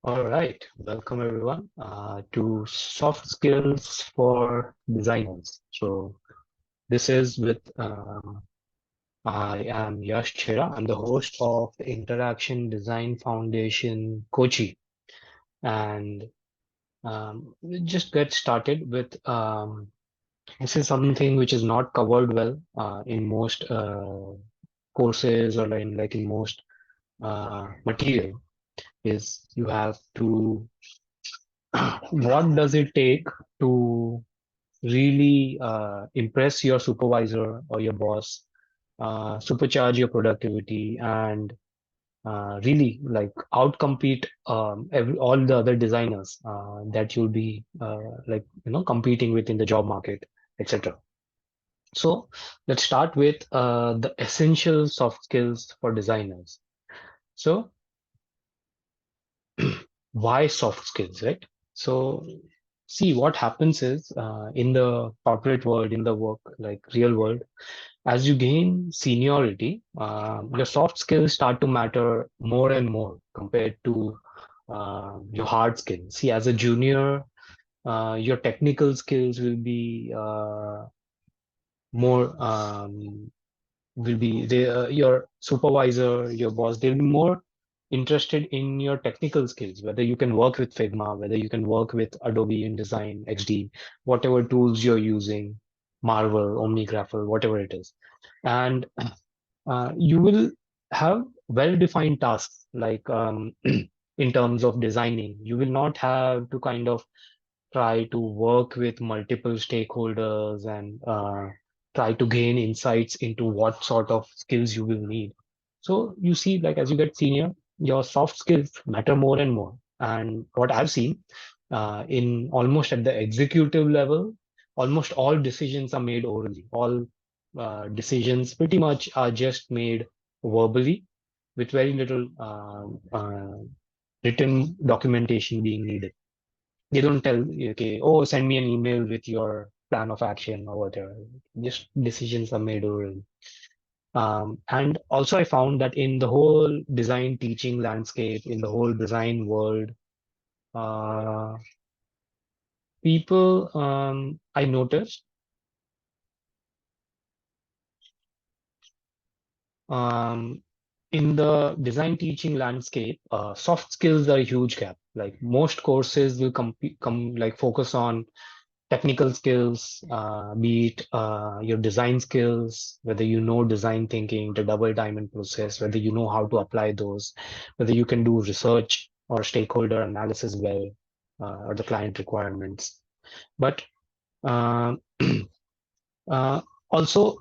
All right, welcome everyone to Soft Skills for Designers. This is with I am Yash Chheda. I'm the host of the Interaction Design Foundation Kochi, and we just get started with this is something which is not covered well in most courses or in most material. Is you have to what does it take to really impress your supervisor or your boss, supercharge your productivity, and really like outcompete all the other designers that you'll be competing with in the job market, etc. So let's start with the essential soft skills for designers. So why soft skills, right? So see what happens is in the corporate world, in the work like real world, as you gain seniority, your soft skills start to matter more and more compared to your hard skills. See, as a junior, your technical skills more will be your supervisor, your boss. They'll be more interested in your technical skills, whether you can work with Figma, whether you can work with Adobe InDesign, XD, whatever tools you're using, Marvel, OmniGrapher, whatever it is. And you will have well-defined tasks like in terms of designing. You will not have to kind of try to work with multiple stakeholders and try to gain insights into what sort of skills you will need. So you see, like as you get senior, your soft skills matter more and more. And what I've seen in almost at the executive level, almost all decisions are made orally. All decisions pretty much are just made verbally with very little written documentation being needed. They don't tell, okay, oh, send me an email with your plan of action or whatever. Just decisions are made orally. And also, I found that in the whole design teaching landscape, in the whole design world, uh, people, I noticed, um, in the design teaching landscape, soft skills are a huge gap. Like most courses will come like focus on technical skills, be it your design skills, whether you know design thinking, the double diamond process, whether you know how to apply those, whether you can do research or stakeholder analysis well, or the client requirements. But uh, uh, also,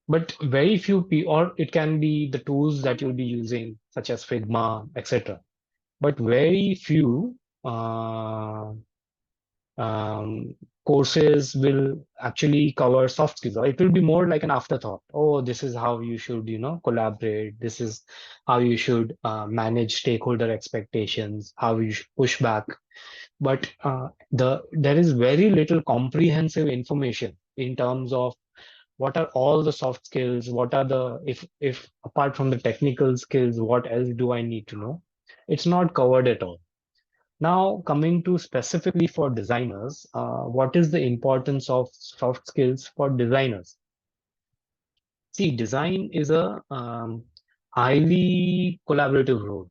but very few people, or it can be the tools that you'll be using, such as Figma, etc. But very few um, courses will actually cover soft skills. Or it will be more like an afterthought. Oh, this is how you should, collaborate. This is how you should manage stakeholder expectations, how you should push back. But there is very little comprehensive information in terms of what are all the soft skills, what are the if apart from the technical skills, what else do I need to know? It's not covered at all. Now, coming to specifically for designers, what is the importance of soft skills for designers? See, design is a highly collaborative role.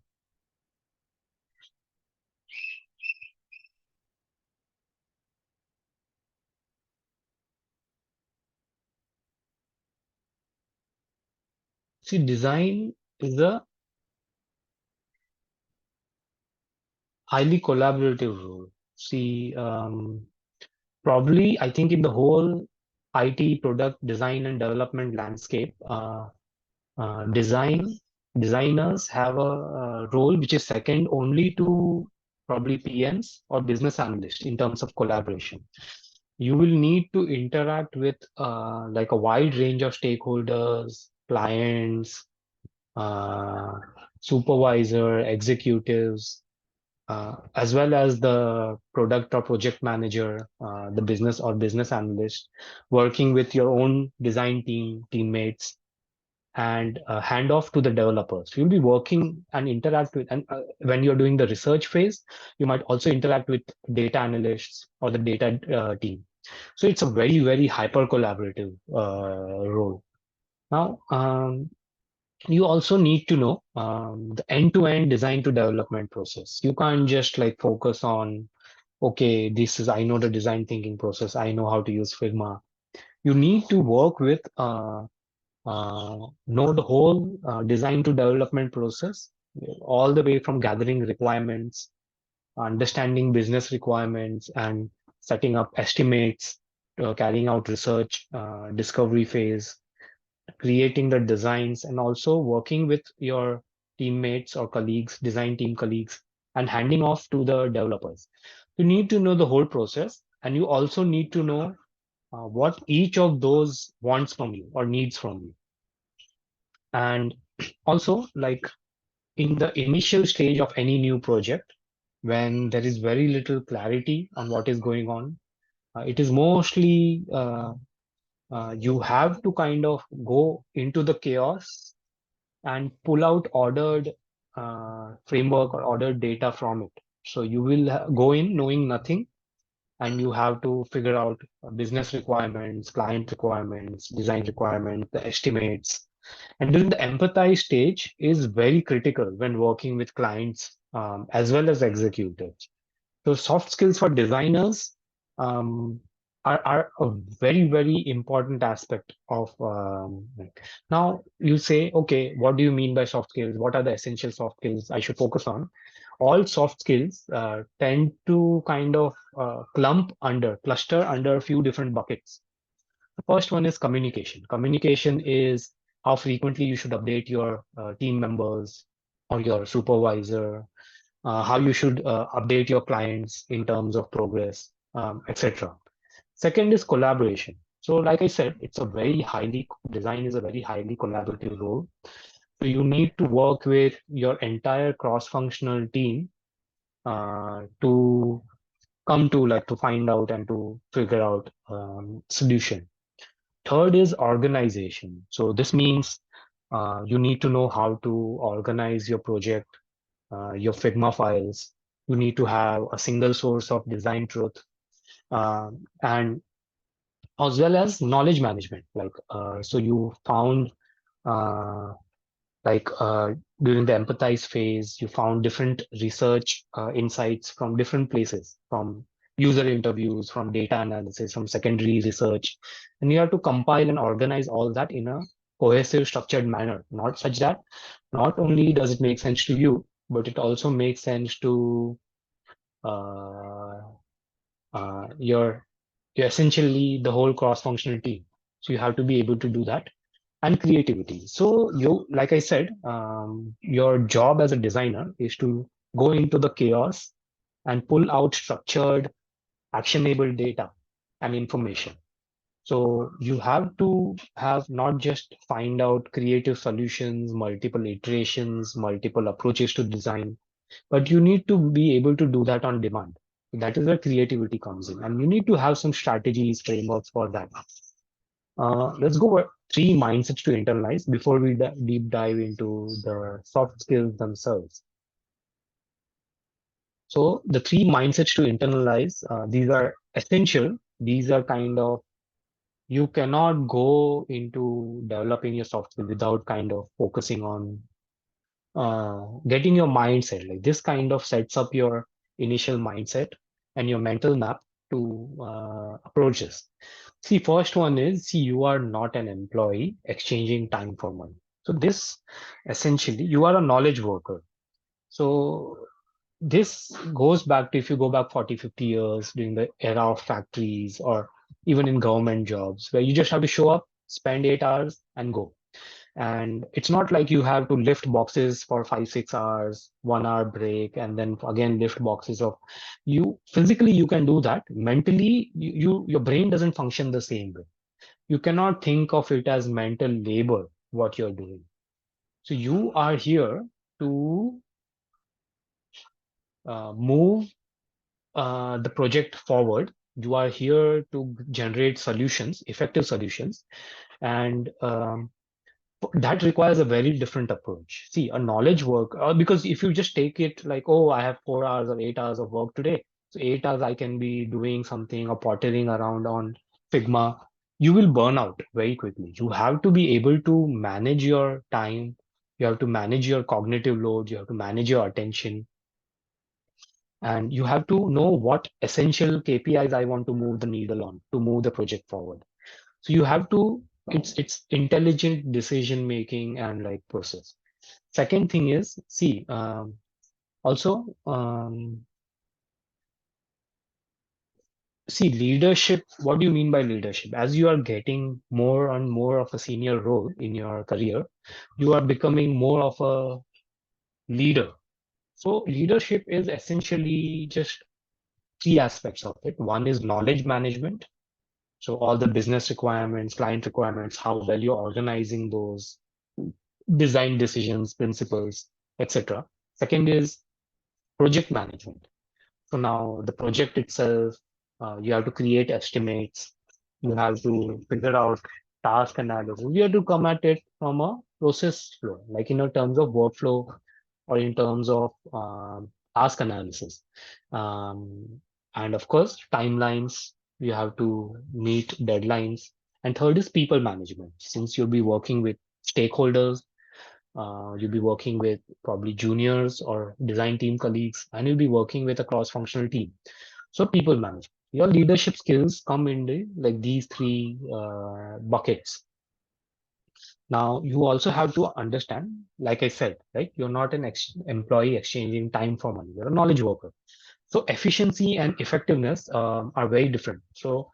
See, design is a highly collaborative role. See, probably I think in the whole IT product design and development landscape, designers have a, role which is second only to probably PMs or business analysts in terms of collaboration. You will need to interact with like a wide range of stakeholders, clients, uh, supervisor, executives, as well as the product or project manager, the business or business analyst, working with your own design teammates. and hand off to the developers. You'll be working and interact with, and when you're doing the research phase, you might also interact with data analysts or the data team. So it's a very, very hyper collaborative role. Now, you also need to know the end-to-end design to development process. You can't just like focus on, okay, this is, I know the design thinking process, I know how to use Figma. You need to work with know the whole design to development process, all the way from gathering requirements, understanding business requirements, and setting up estimates, carrying out research, discovery phase, creating the designs, and also working with your teammates or colleagues, design team colleagues, and handing off to the developers. You need to know the whole process, and you also need to know what each of those wants from you or needs from you. And also, like in the initial stage of any new project, when there is very little clarity on what is going on, it is mostly you have to kind of go into the chaos and pull out ordered framework or ordered data from it. So you will go in knowing nothing, and you have to figure out business requirements, client requirements, design requirements, the estimates. And during the empathize stage is very critical when working with clients as well as executives. So soft skills for designers um, are a very, very important aspect of now you say, okay, what do you mean by soft skills? What are the essential soft skills I should focus on? All soft skills tend to kind of cluster under a few different buckets. The first one is communication. Communication is how frequently you should update your team members or your supervisor, how you should update your clients in terms of progress, etc. Second is collaboration. So, like I said, design is a very highly collaborative role. So you need to work with your entire cross-functional team to come to like to find out and to figure out solution. Third is organization. So this means you need to know how to organize your project, your Figma files. You need to have a single source of design truth, and as well as knowledge management. So you found uh, like during the empathize phase, you found different research insights from different places, from user interviews, from data analysis, from secondary research, and you have to compile and organize all that in a cohesive, structured manner, not such that not only does it make sense to you, but it also makes sense to uh, you're essentially the whole cross-functional team. So you have to be able to do that. And creativity. So you, like I said, your job as a designer is to go into the chaos and pull out structured, actionable data and information. So you have to have not just find out creative solutions, multiple iterations, multiple approaches to design, but you need to be able to do that on demand. That is where creativity comes in, and you need to have some strategies, frameworks for that. Let's go over three mindsets to internalize before we deep dive into the soft skills themselves. So the three mindsets to internalize, these are essential. These are kind of, you cannot go into developing your soft skill without kind of focusing on getting your mindset. Like this kind of sets up your initial mindset and your mental map to approach this. See, first one is, see, you are not an employee exchanging time for money. So this essentially, you are a knowledge worker. So this goes back to, if you go back 40, 50 years during the era of factories or even in government jobs, where you just have to show up, spend 8 hours and go. And it's not like you have to lift boxes for 5, 6 hours, 1 hour break, and then again lift boxes of you. Physically, you can do that. Mentally, your brain doesn't function the same way. You cannot think of it as mental labor, what you're doing. So you are here to move the project forward. You are here to generate solutions, effective solutions, and that requires a very different approach. See, a knowledge work, because if you just take it like, oh, I have 4 hours or 8 hours of work today, so 8 hours I can be doing something or pottering around on Figma, you will burn out very quickly. You have to be able to manage your time, you have to manage your cognitive load, you have to manage your attention, and you have to know what essential KPIs I want to move the needle on to move the project forward. So you have to, it's intelligent decision making and like process. Second thing is, see, also, see, leadership. What do you mean by leadership? As you are getting more and more of a senior role in your career, you are becoming more of a leader. So leadership is essentially just three aspects of it. One is knowledge management. So all the business requirements, client requirements, how well you're organizing those, design decisions, principles, etc. Second is project management. So now the project itself, you have to create estimates, you have to figure out task analysis. You have to come at it from a process flow, like in terms of workflow or in terms of task analysis. Um, and of course, timelines, you have to meet deadlines. And third is people management. Since you'll be working with stakeholders, you'll be working with probably juniors or design team colleagues, and you'll be working with a cross-functional team. So people management. Your leadership skills come in like these three buckets. Now you also have to understand, like I said, right? You're not an employee exchanging time for money. You're a knowledge worker. So efficiency and effectiveness are very different. So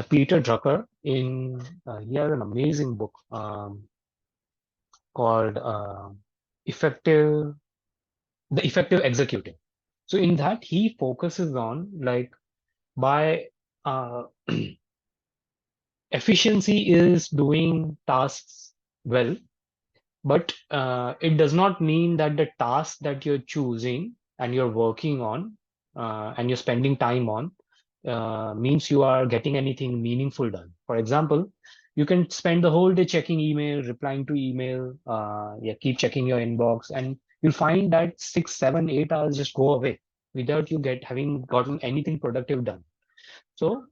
Peter Drucker he has an amazing book called Effective the Effective Executive. So in that he focuses on like by uh, efficiency is doing tasks well, but it does not mean that the task that you're choosing and you're working on and you're spending time on means you are getting anything meaningful done. For example, you can spend the whole day checking email, replying to email, yeah, keep checking your inbox, and you'll find that 6, 7, 8 hours just go away without you having gotten anything productive done. So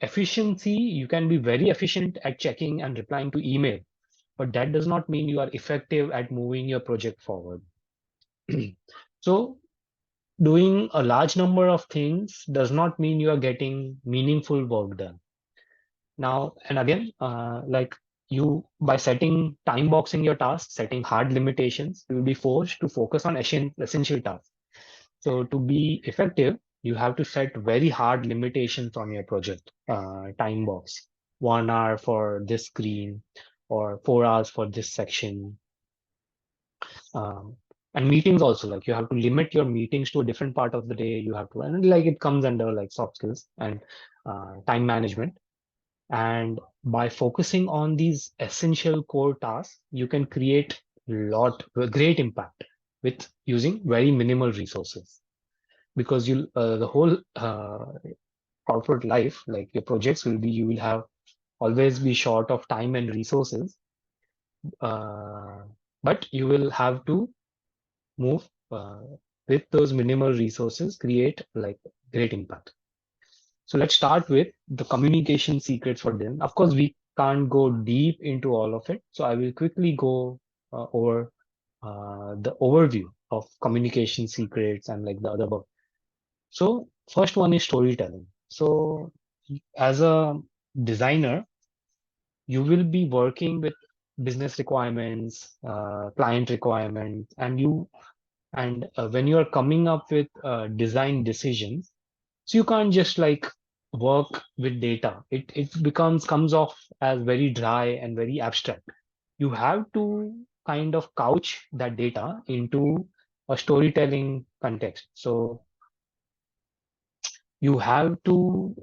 efficiency, you can be very efficient at checking and replying to email, but that does not mean you are effective at moving your project forward. So doing a large number of things does not mean you are getting meaningful work done. Now, and again, like you, by setting time boxing your tasks, setting hard limitations, you will be forced to focus on essential tasks. So to be effective, you have to set very hard limitations on your project. Time box, 1 hour for this screen, or 4 hours for this section. Um, and meetings also, like you have to limit your meetings to a different part of the day. You have to, and like it comes under like soft skills and time management. And by focusing on these essential core tasks, you can create great impact with using very minimal resources. Because the whole corporate life, like your projects will be, you will have always be short of time and resources, uh, but you will have to move with those minimal resources, create like great impact. So let's start with the communication secrets for them. Of course, we can't go deep into all of it. So I will quickly go over the overview of communication secrets and like the other book. So first one is storytelling. So as a designer, you will be working with business requirements, client requirements, and when you are coming up with design decisions, so you can't just like work with data. It comes off as very dry and very abstract. You have to kind of couch that data into a storytelling context. So you have to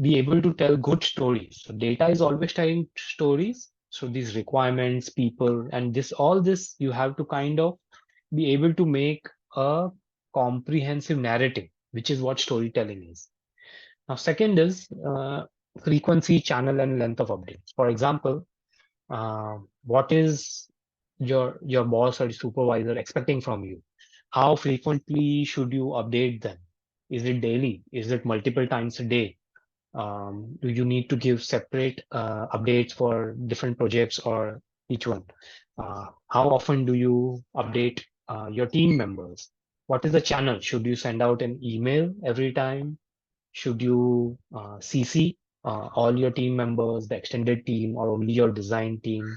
be able to tell good stories. So data is always telling stories. So these requirements, people, and this all this you have to kind of be able to make a comprehensive narrative, which is what storytelling is. Now, second is frequency, channel, and length of updates. For example, what is your boss or supervisor expecting from you? How frequently should you update them? Is it daily? Is it multiple times a day? Do you need to give separate updates for different projects or each one? How often do you update your team members? What is the channel? Should you send out an email every time? Should you CC all your team members, the extended team, or only your design team?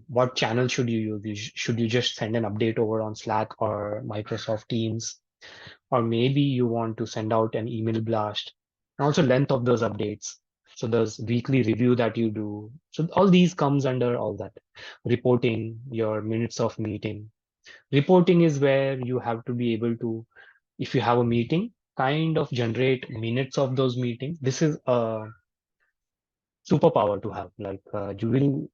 What channel should you use? Should you just send an update over on Slack or Microsoft Teams? Or maybe you want to send out an email blast, and also length of those updates. So there's weekly review that you do. So all these comes under all that. Reporting, your minutes of meeting. Reporting is where you have to be able to, if you have a meeting, kind of generate minutes of those meetings. This is a superpower to have. Like you will,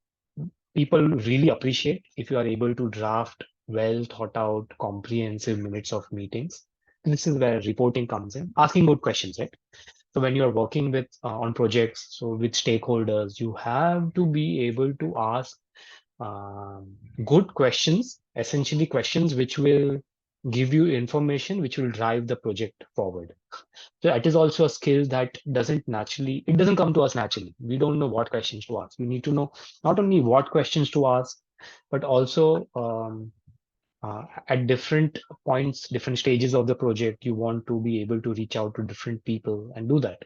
people really appreciate if you are able to draft well thought out, comprehensive minutes of meetings. This is where reporting comes in, asking good questions, right? So when you're working with on projects, so with stakeholders, you have to be able to ask um, good questions, essentially questions which will give you information which will drive the project forward. So that is also a skill that it doesn't come to us naturally. We don't know what questions to ask. We need to know not only what questions to ask, but also at different points, different stages of the project, you want to be able to reach out to different people and do that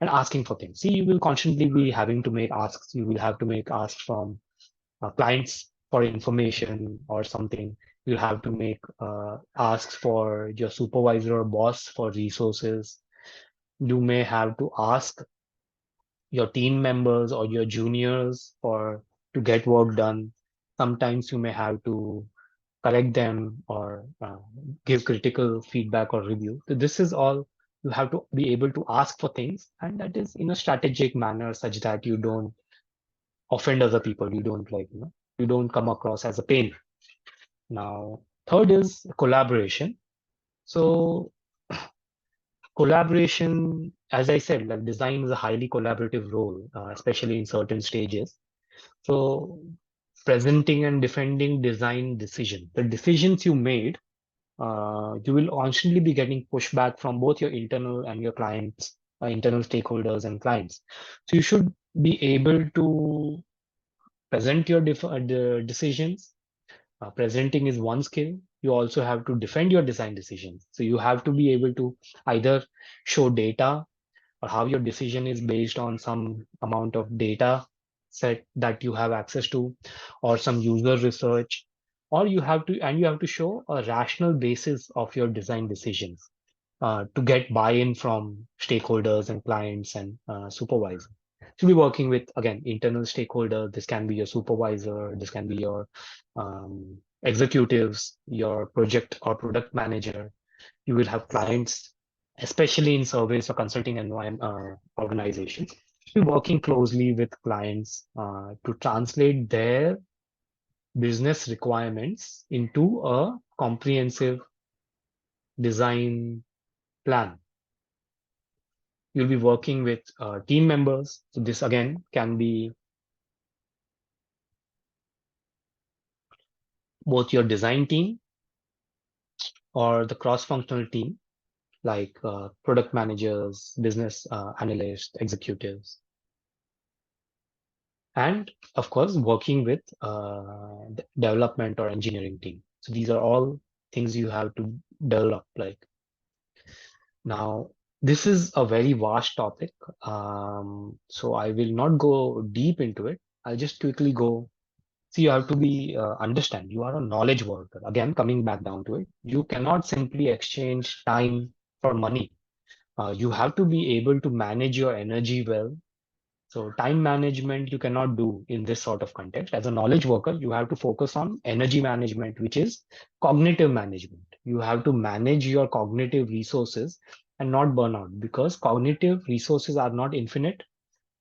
and asking for things. See, you will constantly be having to make asks. You will have to make asks from clients for information or something. You'll have to make asks for your supervisor or boss for resources. You may have to ask your team members or your juniors for to get work done. Sometimes you may have to correct them or give critical feedback or review. So this is all you have to be able to ask for things, and that is in a strategic manner such that you don't offend other people. You don't you don't come across as a pain. Now, third is collaboration. So collaboration, as I said, like design is a highly collaborative role, especially in certain stages. So presenting and defending design decision, the decisions you made, you will constantly be getting pushback from both your internal and your clients, internal stakeholders and clients. So you should be able to present your the decisions. Presenting is one skill. You also have to defend your design decisions. So you have to be able to either show data or how your decision is based on some amount of data set that you have access to, or some user research, or you have to show a rational basis of your design decisions to get buy-in from stakeholders and clients and supervisors. So be working with, again, internal stakeholder. This can be your supervisor, this can be your executives, your project or product manager. You will have clients, especially in service or consulting organizations. Be working closely with clients to translate their business requirements into a comprehensive design plan. You'll be working with team members. So this again can be both your design team or the cross-functional team, like product managers, business analysts, executives, and of course, working with development or engineering team. So these are all things you have to develop. Like now, this is a very vast topic, so I will not go deep into it. I'll just quickly go. So you have to be understand you are a knowledge worker. Again, coming back down to it, you cannot simply exchange time for money. You have to be able to manage your energy well. So time management you cannot do in this sort of context. As a knowledge worker, you have to focus on energy management, which is cognitive management. You have to manage your cognitive resources and not burn out, because cognitive resources are not infinite.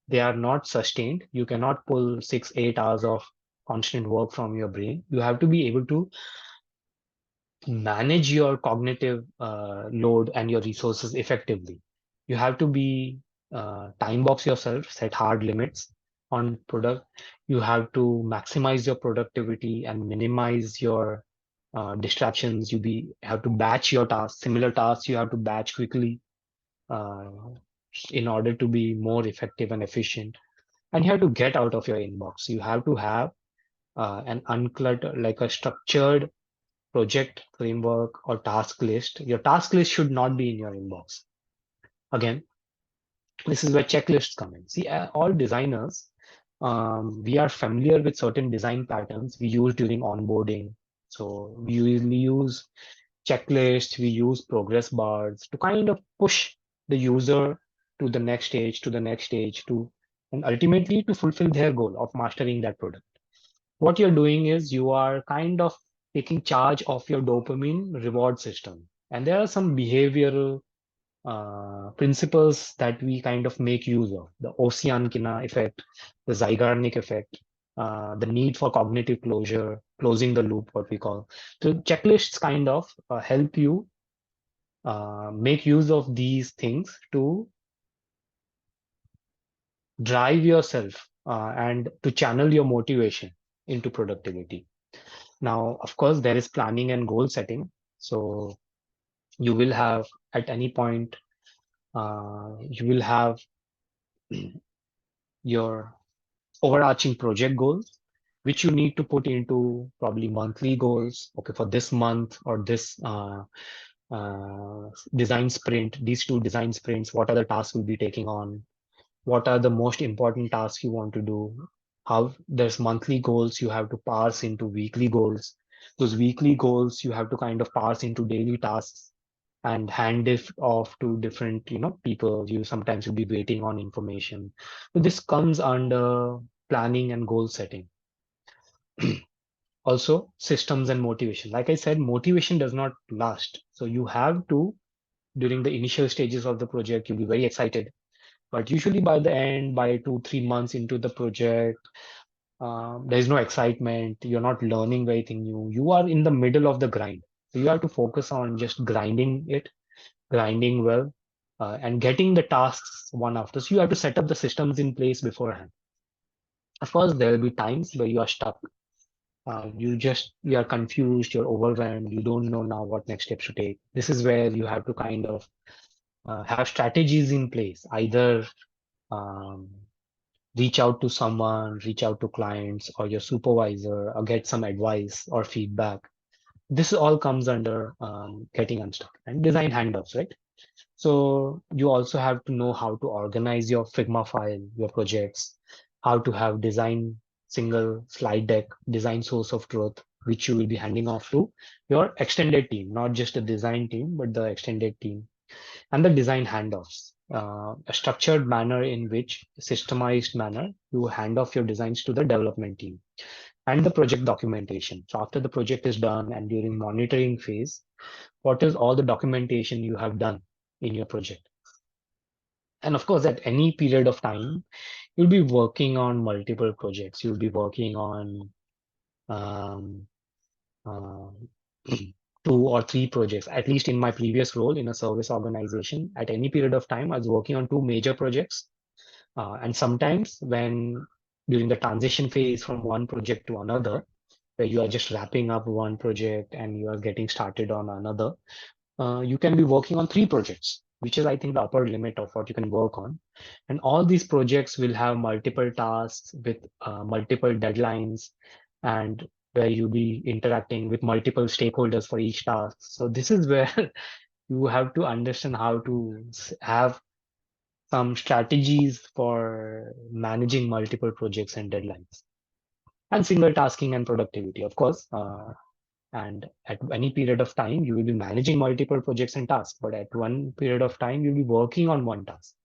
They are not sustained. You cannot pull 6, 8 hours of constant work from your brain. You have to be able to manage your cognitive load and your resources effectively. You have to be time box yourself, set hard limits on product. You have to maximize your productivity and minimize your distractions. Have to batch your tasks, similar tasks you have to batch quickly uh, in order to be more effective and efficient. And you have to get out of your inbox. You have to have an uncluttered, like a structured project framework or task list. Your task list should not be in your inbox. Again, this is where checklists come in. See, all designers, we are familiar with certain design patterns we use during onboarding. So we usually use checklists, we use progress bars to kind of push the user to the next stage, to the next stage, and ultimately to fulfill their goal of mastering that product. What you're doing is you are kind of taking charge of your dopamine reward system. And there are some behavioral principles that we kind of make use of: the Oceankina effect, the Zeigarnik effect, the need for cognitive closure, closing the loop, what we call. So checklists kind of help you make use of these things to drive yourself and to channel your motivation into productivity. Now, of course, there is planning and goal setting. So you will have at any point, you will have your overarching project goals, which you need to put into probably monthly goals. Okay, for this month or this design sprint, these two design sprints, what are the tasks we'll be taking on? What are the most important tasks you want to do? How there's monthly goals you have to parse into weekly goals. Those weekly goals you have to kind of parse into daily tasks and hand it off to different, people. You sometimes will be waiting on information. So this comes under planning and goal setting. Also, systems and motivation. Like I said, motivation does not last. So you have to, during the initial stages of the project, you'll be very excited. But usually by the end, by 2, 3 months into the project, there is no excitement. You're not learning anything new. You are in the middle of the grind. So you have to focus on just grinding well, and getting the tasks one after. So you have to set up the systems in place beforehand. Of course, there will be times where you are stuck. You are confused, you're overwhelmed, you don't know now what next steps to take. This is where you have to kind of have strategies in place. Either um, reach out to someone, reach out to clients or your supervisor, or get some advice or feedback. This all comes under getting unstuck and design handoffs, right? So you also have to know how to organize your Figma file, your projects, how to have design single slide deck, design source of truth, which you will be handing off to your extended team, not just the design team, but the extended team, and the design handoffs. A structured manner in which, systemized manner, you hand off your designs to the development team, and the project documentation. So after the project is done and during monitoring phase, what is all the documentation you have done in your project? And of course, at any period of time, you'll be working on multiple projects. You'll be working on um, uh, 2 or 3 projects. At least in my previous role in a service organization, at any period of time, I was working on 2 major projects. And sometimes when during the transition phase from one project to another, where you are just wrapping up one project and you are getting started on another, you can be working on 3 projects, which is, I think, the upper limit of what you can work on. And all these projects will have multiple tasks with multiple deadlines, and where you'll be interacting with multiple stakeholders for each task. So this is where you have to understand how to have some strategies for managing multiple projects and deadlines. And single tasking and productivity, of course. And at any period of time, you will be managing multiple projects and tasks, but at one period of time, you'll be working on one task.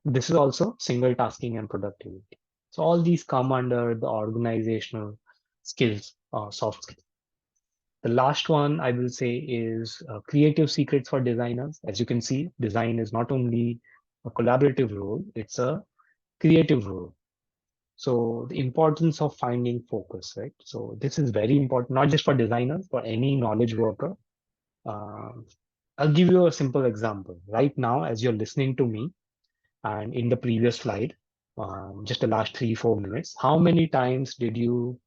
This is also single tasking and productivity. So all these come under the organizational skills, soft skills. The last one I will say is creative secrets for designers. As you can see, design is not only a collaborative role, it's a creative role. So the importance of finding focus, right? So this is very important, not just for designers, for any knowledge worker. Uh, I'll give you a simple example. Right now, as you're listening to me, And in the previous slide, just the last 3-4 minutes, how many times did your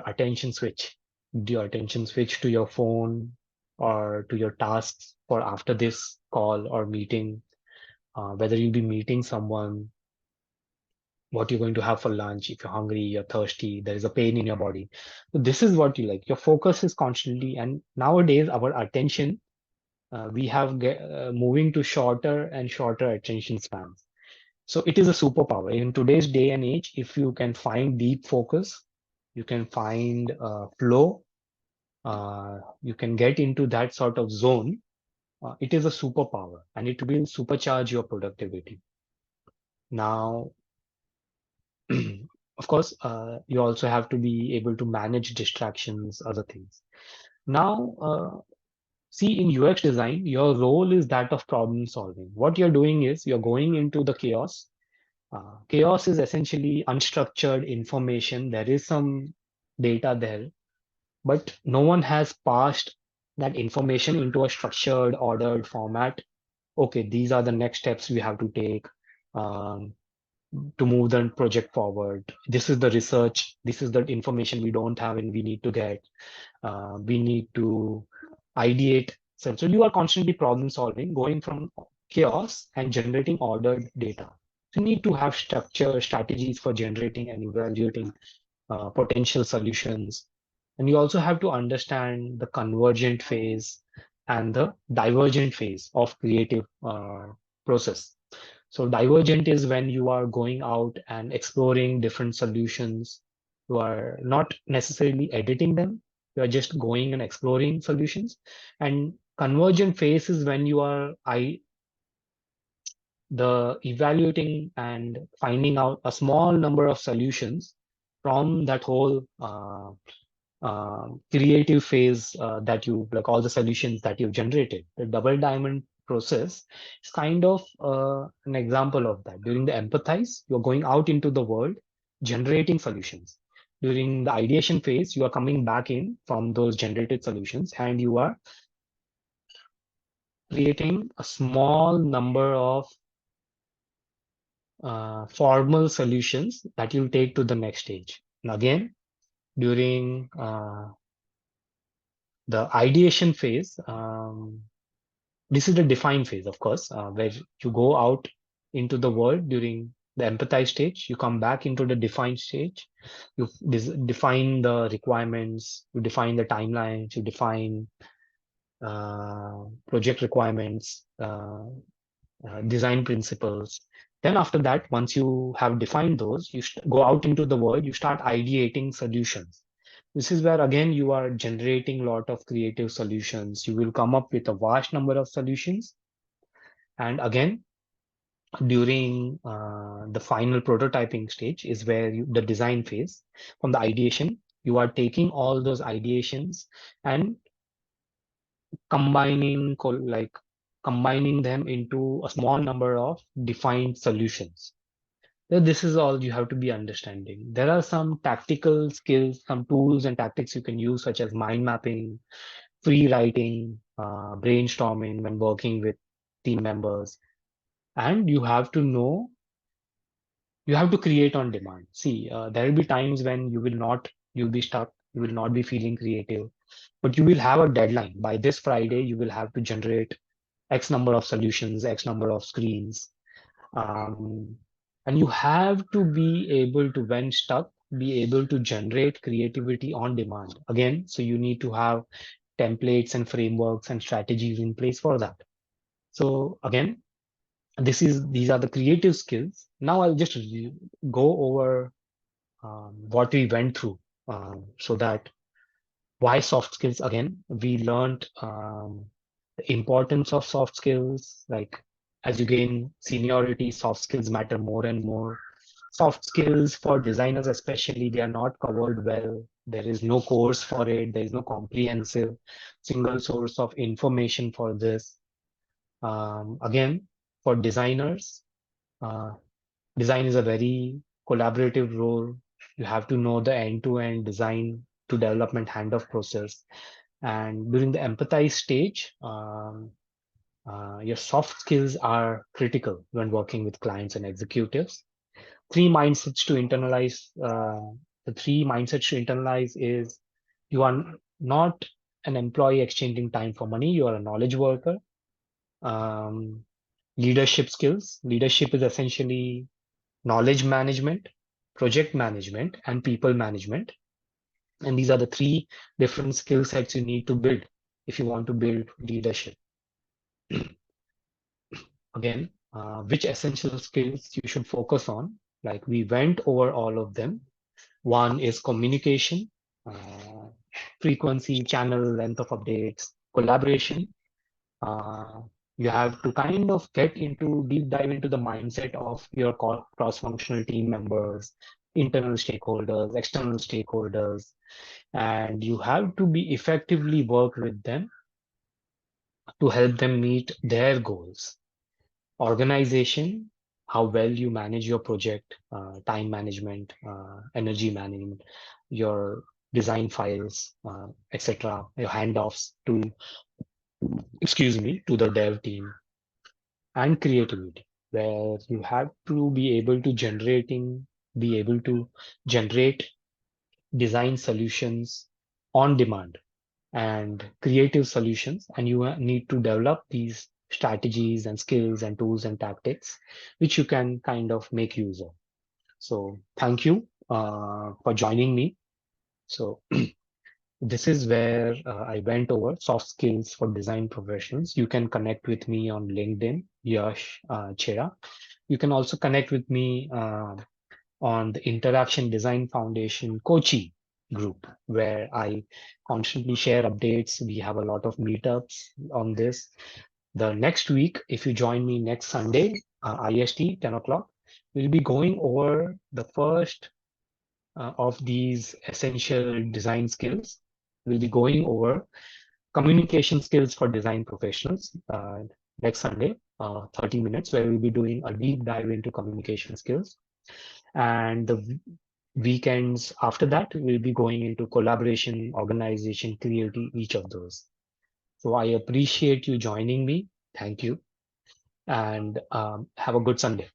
attention switch? Did your attention switch to your phone or to your tasks for after this call or meeting? Whether you'll be meeting someone, what you're going to have for lunch, if you're hungry, you're thirsty, there is a pain in your body. So this is what you like. Your focus is constantly, and nowadays our attention, we have moving to shorter and shorter attention spans. So it is a superpower in today's day and age. If you can find deep focus, you can find flow, you can get into that sort of zone. It is a superpower, and it will supercharge your productivity. Now, of course, you also have to be able to manage distractions, other things. Now, see, in UX design, your role is that of problem solving. What you're doing is you're going into the chaos. Chaos is essentially unstructured information. There is some data there, but no one has passed that information into a structured, ordered format. Okay, these are the next steps we have to take. Um, to move the project forward. This is the research. This is the information we don't have and we need to get. We need to ideate. So you are constantly problem solving, going from chaos and generating ordered data. So you need to have structure, strategies for generating and evaluating potential solutions. And you also have to understand the convergent phase and the divergent phase of creative process. So divergent is when you are going out and exploring different solutions. You are not necessarily editing them. You are just going and exploring solutions. And convergent phase is when you are the evaluating and finding out a small number of solutions from that whole creative phase that you like all the solutions that you've generated. The double diamond process is kind of an example of that. During the empathize, you're going out into the world, generating solutions. During the ideation phase, you are coming back in from those generated solutions and you are creating a small number of formal solutions that you'll take to the next stage. And again, during the ideation phase, this is the define phase, of course, where you go out into the world during the empathize stage, you come back into the define stage, you define the requirements, you define the timelines, you define project requirements, design principles. Then after that, once you have defined those, you go out into the world, you start ideating solutions. This is where again you are generating a lot of creative solutions. You will come up with a vast number of solutions. And again, during the final prototyping stage is where the design phase. From the ideation, you are taking all those ideations and like combining them into a small number of defined solutions. So this is all you have to be understanding. There are some tactical skills, some tools and tactics you can use, such as mind mapping, free writing, brainstorming when working with team members. And you have to know, you have to create on demand. See, there will be times when you'll be stuck, you will not be feeling creative, but you will have a deadline. By this Friday, you will have to generate X number of solutions, X number of screens. Um, and you have to be able to, when stuck, be able to generate creativity on demand. Again, so you need to have templates and frameworks and strategies in place for that. So again, these are the creative skills. Now I'll just go over what we went through so that why soft skills. Again, we learned the importance of soft skills. Like as you gain seniority, soft skills matter more and more. Soft skills for designers especially, they are not covered well. There is no course for it. There is no comprehensive single source of information for this. Again, for designers, uh, design is a very collaborative role. You have to know the end-to-end design to development handoff process. And during the empathize stage, Your soft skills are critical when working with clients and executives. Three mindsets to internalize. The three mindsets to internalize is you are not an employee exchanging time for money. You are a knowledge worker. Um, Leadership skills. Leadership is essentially knowledge management, project management, and people management. And these are the three different skill sets you need to build if you want to build leadership. Again, which essential skills you should focus on? Like we went over all of them. One is communication, uh, frequency, channel, length of updates, collaboration. Uh, you have to kind of get into deep dive into the mindset of your cross-functional team members, internal stakeholders, external stakeholders, and you have to be effectively work with them to help them meet their goals. Organization, how well you manage your project, time management, energy management, your design files, etc., your handoffs to, excuse me, to the dev team, and creativity, where you have to be able to generate design solutions on demand and creative solutions, and you need to develop these strategies and skills and tools and tactics which you can kind of make use of. So thank you for joining me. So this is where I went over soft skills for design professionals. You can connect with me on LinkedIn, Yash Chheda. You can also connect with me on the Interaction Design Foundation Kochi group, where I constantly share updates. We have a lot of meetups on this. The next week, if you join me next Sunday, IST, 10 o'clock, we'll be going over the first of these essential design skills. We'll be going over communication skills for design professionals next Sunday, 30 minutes, where we'll be doing a deep dive into communication skills. And the weekends after that, we'll be going into collaboration, organization, creating each of those. So I appreciate you joining me. Thank you. And have a good Sunday.